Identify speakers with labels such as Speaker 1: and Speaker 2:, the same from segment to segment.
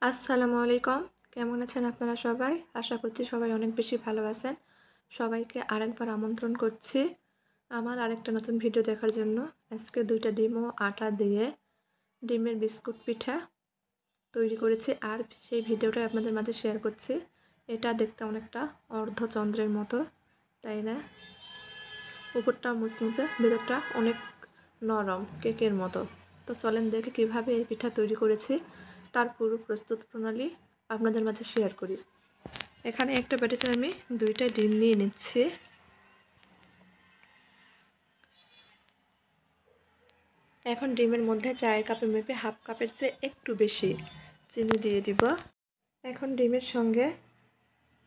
Speaker 1: আসসালামু আলাইকুম। কেমন আছেন আপনারা সবাই? আশা করছি সবাই অনেক বেশি ভালো আছেন। সবাইকে আরেকবার আমন্ত্রণ করছি আমার আরেকটা নতুন ভিডিও দেখার জন্য। আজকে 2টা ডিম ও আটা দিয়ে ডিমের বিস্কুট পিঠা তৈরি করেছি আর সেই ভিডিওটা আপনাদের মাঝে শেয়ার করছি। এটা দেখতে অনেকটা অর্ধচন্দ্রের মতো, তাই না? উপরটা মুচমুচে, ভেতরটা অনেক নরম, কেকের মতো। তো চলেন দেখে কিভাবে এই পিঠা তৈরি করেছি তার পুরো প্রস্তুত প্রণালী আপনাদের মাঝে শেয়ার করি। এখানে একটা বাটিতে আমি 2টা ডিম নিয়ে নিচ্ছি। এখন ডিমের মধ্যে চায়ের কাপে মেপে হাফ কাপের চেয়ে একটু বেশি চিনি দিয়ে দিব। এখন ডিমের সঙ্গে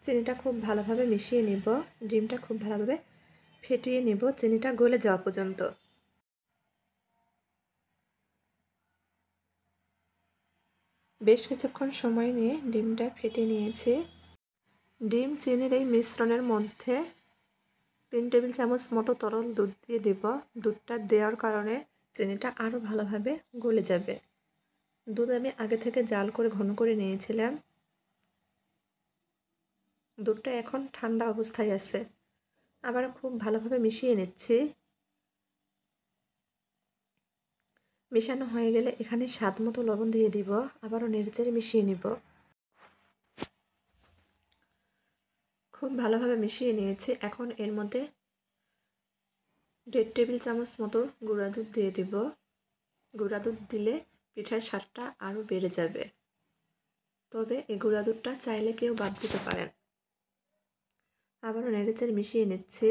Speaker 1: চিনিটা খুব ভালোভাবে মিশিয়ে নিব। ডিমটা খুব ভালোভাবে ফেটিয়ে নিব চিনিটা গলে যাওয়া পর্যন্ত। বেশ কিছুক্ষণ সময় নিয়ে ডিমটা ফেটিয়ে নিয়েছি। ডিম চিনির এই মিশ্রণের মধ্যে 3 টেবিল চামচ মতো তরল দুধ দিয়ে দেব। দুধটা দেওয়ার কারণে চিনিটা আরও ভালোভাবে গলে যাবে। দুধ আমি আগে থেকে জাল করে ঘন করে নিয়েছিলাম। দুধটা এখন ঠান্ডা অবস্থায় আছে। আবার খুব ভালোভাবে মিশিয়ে নিচ্ছি। মিশানো হয়ে গেলে এখানে স্বাদ মতো লবণ দিয়ে দিব। আবারও নেড়েচেড়ে মিশিয়ে নিব। খুব ভালোভাবে মিশিয়ে নিয়েছি। এখন এর মধ্যে 1.5 টেবিল চামচ মতো গুঁড়া দুধ দিয়ে দিব। গুঁড়া দুধ দিলে পিঠার স্বাদটা আরও বেড়ে যাবে। তবে এই গুঁড়া দুধটা চাইলে কেউ বাদ দিতে পারেন। আবারও নেড়েচেড়ে মিশিয়ে নিচ্ছি।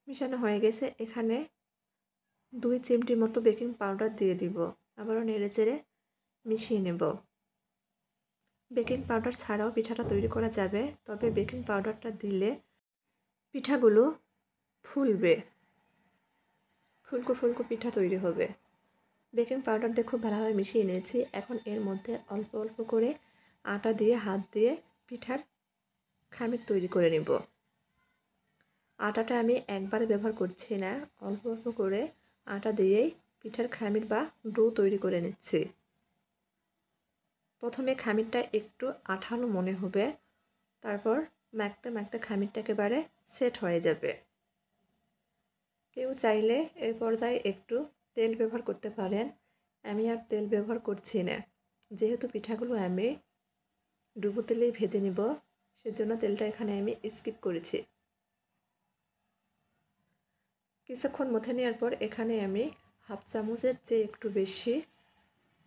Speaker 1: মিশানো হয়ে গেছে। এখানে 2 চিমটি মতো বেকিং পাউডার দিয়ে দিব। আবারও নেড়েচেড়ে মিশিয়ে নেব। বেকিং পাউডার ছাড়াও পিঠাটা তৈরি করা যাবে, তবে বেকিং পাউডারটা দিলে পিঠাগুলো ফুলবে, ফুলকো ফুলকো পিঠা তৈরি হবে। বেকিং পাউডার দিয়ে খুব ভালোভাবে মিশিয়ে নিয়েছি। এখন এর মধ্যে অল্প অল্প করে আটা দিয়ে হাত দিয়ে পিঠার খামির তৈরি করে নেব। আটাটা আমি একবারে ব্যবহার করছি না, অল্প অল্প করে আটা দিয়েই পিঠার খামির বা ডো তৈরি করে নিচ্ছি। প্রথমে খামিরটা একটু আঠালো মনে হবে, তারপর মাখতে মাখতে খামিরটা একেবারে সেট হয়ে যাবে। কেউ চাইলে এই পর্যায়ে একটু তেল ব্যবহার করতে পারেন। আমি আর তেল ব্যবহার করছি না, যেহেতু পিঠাগুলো আমি ডুবো তেলেই ভেজে নিব, সেজন্য তেলটা এখানে আমি স্কিপ করেছি। কিছুক্ষণ মথে নেওয়ার পর এখানে আমি হাফ চামচের চেয়ে একটু বেশি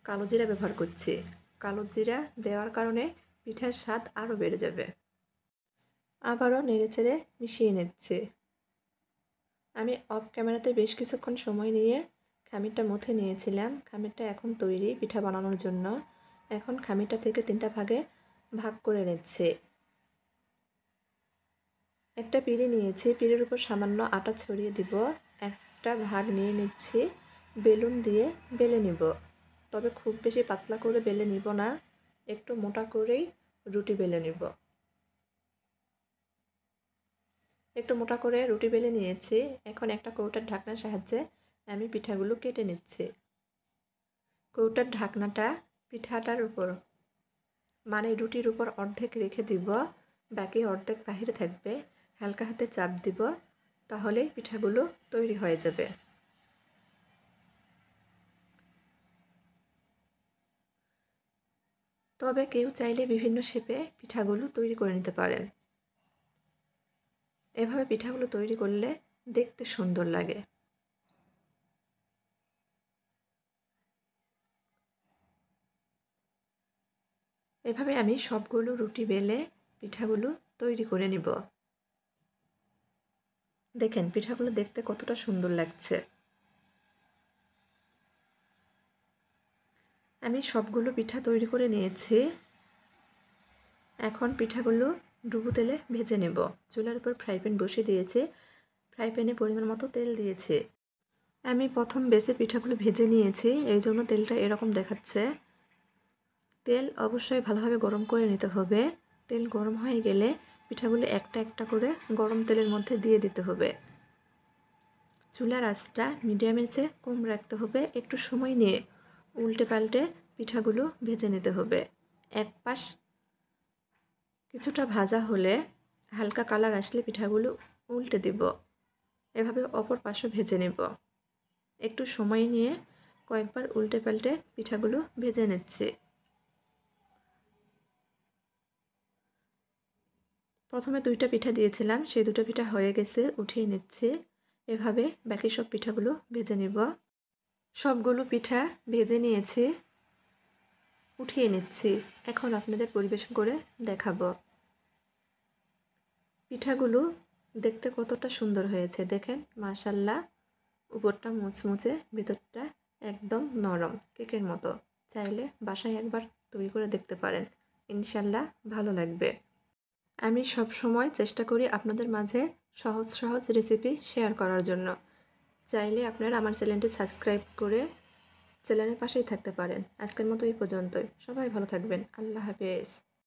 Speaker 1: কালো জিরা ব্যবহার করছি। কালো জিরা দেওয়ার কারণে পিঠার স্বাদ আরও বেড়ে যাবে। আবারও নেড়েচেড়ে মিশিয়ে নিচ্ছি। আমি অফ ক্যামেরাতে বেশ কিছুক্ষণ সময় নিয়ে খামিরটা মথে নিয়েছিলাম। খামিরটা এখন তৈরি পিঠা বানানোর জন্য। এখন খামিরটা থেকে 3টা ভাগে ভাগ করে নিচ্ছি। একটা পিঁড়ি নিয়েছি, পিঁড়ির উপর সামান্য আটা ছড়িয়ে দিব। একটা ভাগ নিয়ে নিচ্ছি, বেলুন দিয়ে বেলে নিব। তবে খুব বেশি পাতলা করে বেলে নিব না, একটু মোটা করেই রুটি বেলে নিব। একটু মোটা করে রুটি বেলে নিয়েছি। এখন একটা কৌটার ঢাকনার সাহায্যে আমি পিঠাগুলো কেটে নিচ্ছি। কৌটার ঢাকনাটা পিঠাটার উপর, মানে রুটির উপর অর্ধেক রেখে দিব, বাকি অর্ধেক বাহিরে থাকবে। হালকা হাতে চাপ দিব, তাহলেই পিঠাগুলো তৈরি হয়ে যাবে। তবে কেউ চাইলে বিভিন্ন শেপে পিঠাগুলো তৈরি করে নিতে পারেন। এভাবে পিঠাগুলো তৈরি করলে দেখতে সুন্দর লাগে। এভাবে আমি সবগুলো রুটি বেলে পিঠাগুলো তৈরি করে নিব। দেখেন পিঠাগুলো দেখতে কতটা সুন্দর লাগছে। আমি সবগুলো পিঠা তৈরি করে নিয়েছি। এখন পিঠাগুলো ডুবো তেলে ভেজে নেব। চুলার উপর ফ্রাই প্যান বসিয়ে দিয়েছি। ফ্রাই প্যানে পরিমাণ মতো তেল দিয়েছি। আমি প্রথম বেসে পিঠাগুলো ভেজে নিয়েছি, এই জন্য তেলটা এরকম দেখাচ্ছে। তেল অবশ্যই ভালোভাবে গরম করে নিতে হবে। তেল গরম হয়ে গেলে পিঠাগুলো একটা একটা করে গরম তেলের মধ্যে দিয়ে দিতে হবে। চুলার আঁচটা মিডিয়ামের চেয়ে কম রাখতে হবে। একটু সময় নিয়ে উল্টে পাল্টে পিঠাগুলো ভেজে নিতে হবে। এক পাশ কিছুটা ভাজা হলে হালকা কালার আসলে পিঠাগুলো উল্টে দিব। এভাবে অপর পাশও ভেজে নেব। একটু সময় নিয়ে কয়েকবার উল্টে পাল্টে পিঠাগুলো ভেজে নিচ্ছি। প্রথমে 2টা পিঠা দিয়েছিলাম, সেই 2টা পিঠা হয়ে গেছে, উঠিয়ে নিচ্ছি। এভাবে বাকি সব পিঠাগুলো ভেজে নিব। সবগুলো পিঠা ভেজে নিয়েছি, উঠিয়ে নিচ্ছি। এখন আপনাদের পরিবেশন করে দেখাবো। পিঠাগুলো দেখতে কতটা সুন্দর হয়েছে দেখেন, মাশাআল্লাহ। উপরটা মুচমুচে, ভিতরটা একদম নরম, কেকের মতো। চাইলে বাসায় একবার তৈরি করে দেখতে পারেন, ইনশাল্লাহ ভালো লাগবে। আমি সব সময় চেষ্টা করি আপনাদের মাঝে সহজ সহজ রেসিপি শেয়ার করার জন্য। চাইলে আপনারা আমার চ্যানেলটি সাবস্ক্রাইব করে চ্যানেলের পাশেই থাকতে পারেন। আজকের মতো এই পর্যন্তই। সবাই ভালো থাকবেন। আল্লাহ হাফেজ।